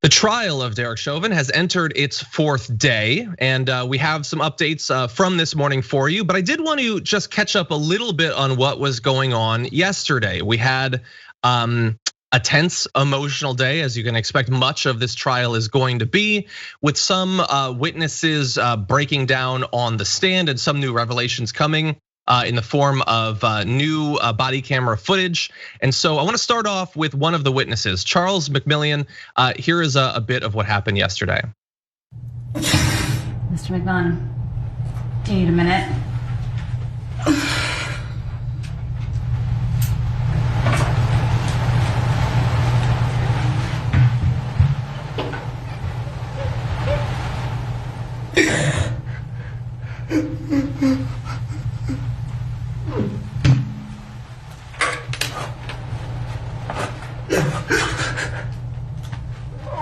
The trial of Derek Chauvin has entered its fourth day, and we have some updates from this morning for you. But I did want to just catch up a little bit on what was going on yesterday. We had a tense, emotional day, as you can expect much of this trial is going to be, with some witnesses breaking down on the stand and some new revelations coming in the form of new body camera footage. And so I want to start off with one of the witnesses, Charles McMillan. Here is a bit of what happened yesterday. Mr. McMillan, do you need a minute?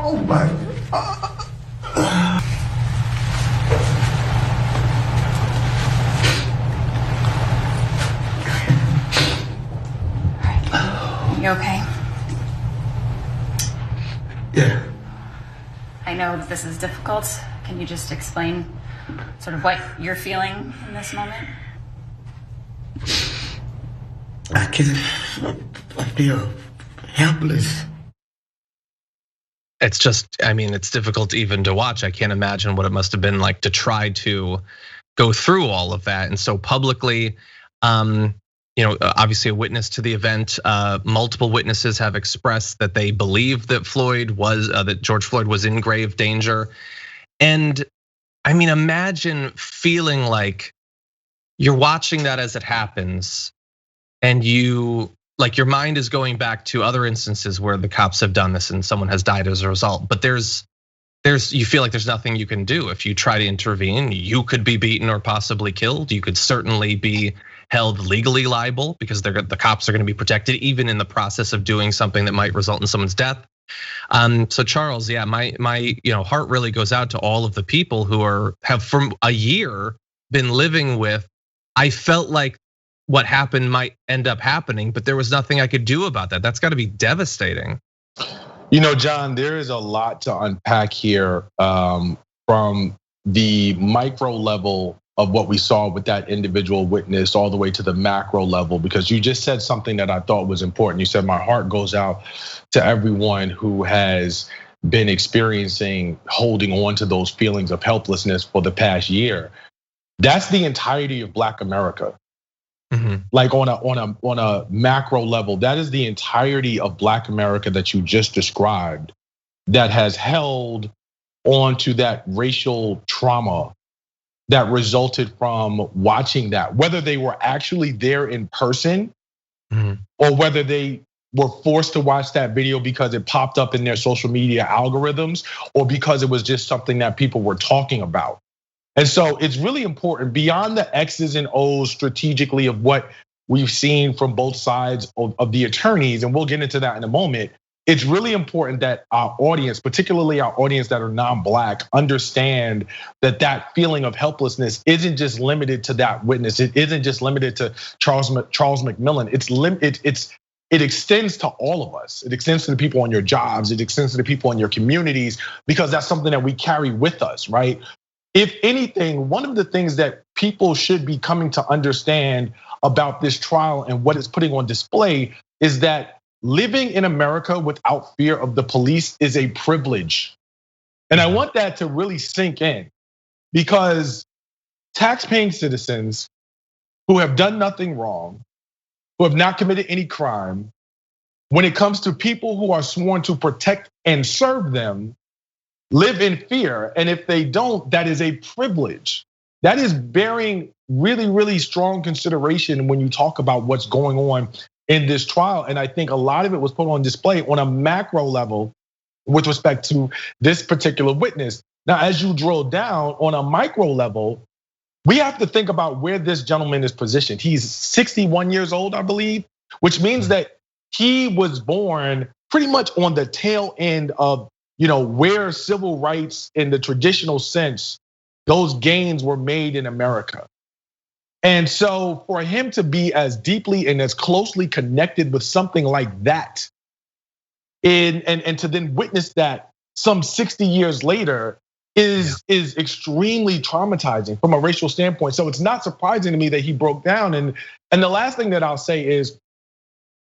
Oh my God. You okay? Yeah. I know this is difficult. Can you just explain sort of what you're feeling in this moment? I feel helpless. It's just, I mean, it's difficult even to watch. I can't imagine what it must have been like to try to go through all of that. And so publicly, obviously a witness to the event, multiple witnesses have expressed that they believe that that George Floyd was in grave danger. And I mean, imagine feeling like you're watching that as it happens, and your mind is going back to other instances where the cops have done this and someone has died as a result. But you feel like there's nothing you can do. If you try to intervene, you could be beaten or possibly killed. You could certainly be held legally liable because the cops are going to be protected even in the process of doing something that might result in someone's death. So Charles, yeah, my heart really goes out to all of the people who have for a year been living with. I felt like what happened might end up happening, but there was nothing I could do about that. That's got to be devastating. John, there is a lot to unpack here from the micro level of what we saw with that individual witness all the way to the macro level, because you just said something that I thought was important. You said, my heart goes out to everyone who has been experiencing holding on to those feelings of helplessness for the past year. That's the entirety of Black America. Mm-hmm. Like on a macro level, that is the entirety of Black America that you just described, that has held on to that racial trauma that resulted from watching that, whether they were actually there in person, mm-hmm. or whether they were forced to watch that video because it popped up in their social media algorithms, or because it was just something that people were talking about. And so it's really important, beyond the X's and O's strategically of what we've seen from both sides of the attorneys, and we'll get into that in a moment. It's really important that our audience, particularly our audience that are non-Black, understand that feeling of helplessness isn't just limited to that witness. It isn't just limited to Charles McMillan. It extends to all of us. It extends to the people on your jobs. It extends to the people in your communities, because that's something that we carry with us, right? If anything, one of the things that people should be coming to understand about this trial and what it's putting on display is that living in America without fear of the police is a privilege. And I want that to really sink in, because tax-paying citizens who have done nothing wrong, who have not committed any crime, when it comes to people who are sworn to protect and serve them, live in fear. And if they don't, that is a privilege. That is bearing really, really strong consideration when you talk about what's going on in this trial. And I think a lot of it was put on display on a macro level with respect to this particular witness. Now, as you drill down on a micro level, we have to think about where this gentleman is positioned. He's 61 years old, I believe, which means that he was born pretty much on the tail end of where civil rights in the traditional sense, those gains were made in America. And so for him to be as deeply and as closely connected with something like that, and to then witness that some 60 years later is extremely traumatizing from a racial standpoint. So it's not surprising to me that he broke down. And the last thing that I'll say is,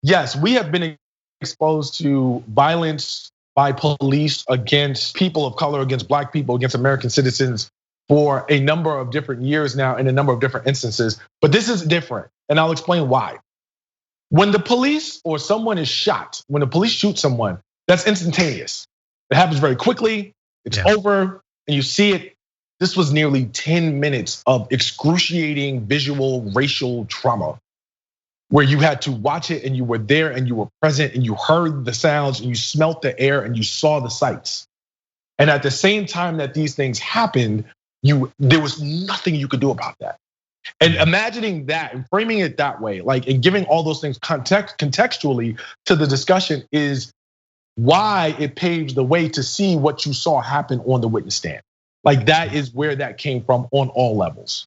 yes, we have been exposed to violence by police against people of color, against Black people, against American citizens for a number of different years now in a number of different instances. But this is different, and I'll explain why. When the police or someone is shot, when the police shoot someone, that's instantaneous. It happens very quickly, it's over, and you see it. This was nearly 10 minutes of excruciating visual racial trauma, where you had to watch it and you were there and you were present and you heard the sounds and you smelt the air and you saw the sights. And at the same time that these things happened, there was nothing you could do about that. And imagining that and framing it that way, like, and giving all those things contextually to the discussion is why it paves the way to see what you saw happen on the witness stand. Like, that is where that came from on all levels.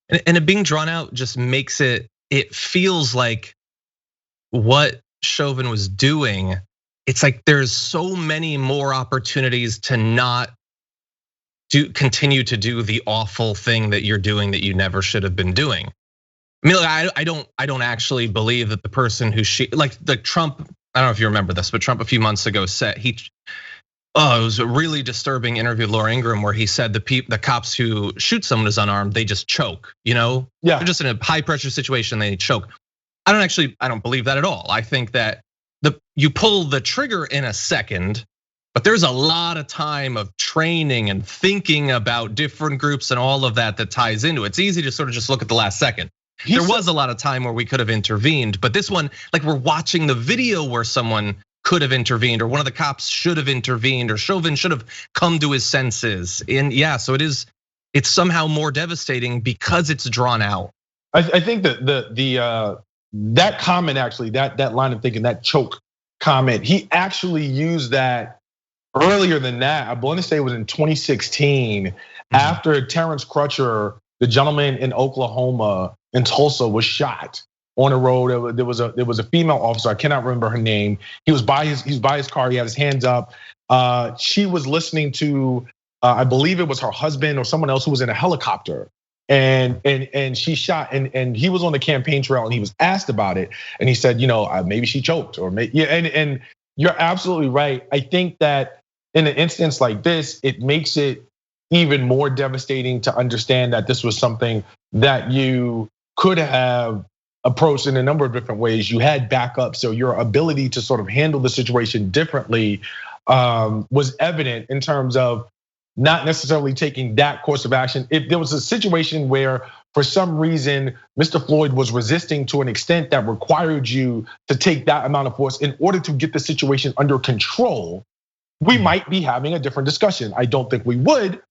And it being drawn out just makes it feels like what Chauvin was doing. It's like there's so many more opportunities to not continue to do the awful thing that you're doing that you never should have been doing. I mean, I don't actually believe that the person who like the Trump, I don't know if you remember this, but Trump a few months ago said it was a really disturbing interview with Laura Ingraham where he said the cops who shoot someone is unarmed, they just choke, Yeah. They're just in a high pressure situation, they choke. I don't believe that at all. I think that you pull the trigger in a second, but there's a lot of time of training and thinking about different groups and all of that ties into it. It's easy to sort of just look at the last second. There was a lot of time where we could have intervened, but this one, like, we're watching the video where someone could have intervened, or one of the cops should have intervened, or Chauvin should have come to his senses. And so it's somehow more devastating because it's drawn out. I think that that comment, actually, that line of thinking, that choke comment, he actually used that earlier than that. I want to say it was in 2016, after Terrence Crutcher, the gentleman in Oklahoma, in Tulsa, was shot on a road. There was a female officer, I cannot remember her name. He was by his car, he had his hands up. She was listening to, I believe it was her husband or someone else who was in a helicopter. And she shot, and he was on the campaign trail and he was asked about it. And he said, maybe she choked, or maybe, and you're absolutely right. I think that in an instance like this, it makes it even more devastating to understand that this was something that you could have approached in a number of different ways. You had backup, so your ability to sort of handle the situation differently was evident in terms of not necessarily taking that course of action. If there was a situation where, for some reason, Mr. Floyd was resisting to an extent that required you to take that amount of force in order to get the situation under control, we might be having a different discussion. I don't think we would,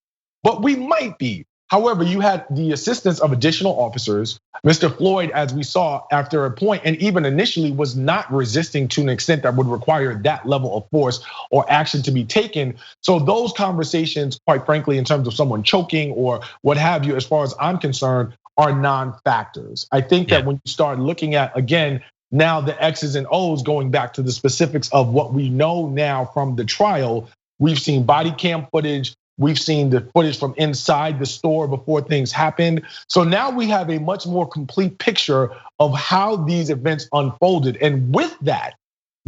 but we might be. However, you had the assistance of additional officers. Mr. Floyd, as we saw after a point, and even initially, was not resisting to an extent that would require that level of force or action to be taken. So those conversations, quite frankly, in terms of someone choking or what have you, as far as I'm concerned, are non-factors. I think that when you start looking at, again, now the X's and O's, going back to the specifics of what we know now from the trial, we've seen body cam footage, we've seen the footage from inside the store before things happened. So now we have a much more complete picture of how these events unfolded. And with that,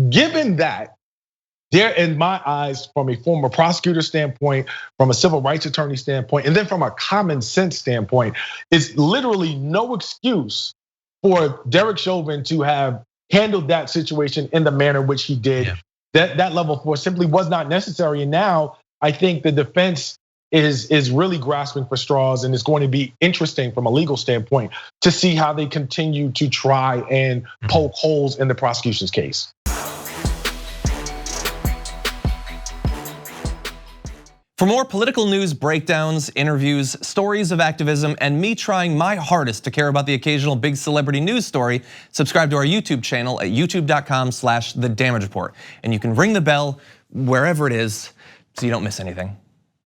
given that, there, in my eyes, from a former prosecutor standpoint, from a civil rights attorney standpoint, and then from a common sense standpoint, is literally no excuse for Derek Chauvin to have handled that situation in the manner which he did. That level of force simply was not necessary. And now I think the defense is really grasping for straws, and it's going to be interesting from a legal standpoint to see how they continue to try and poke holes in the prosecution's case. For more political news, breakdowns, interviews, stories of activism, and me trying my hardest to care about the occasional big celebrity news story, subscribe to our YouTube channel at youtube.com/The Damage Report. And you can ring the bell wherever it is so you don't miss anything.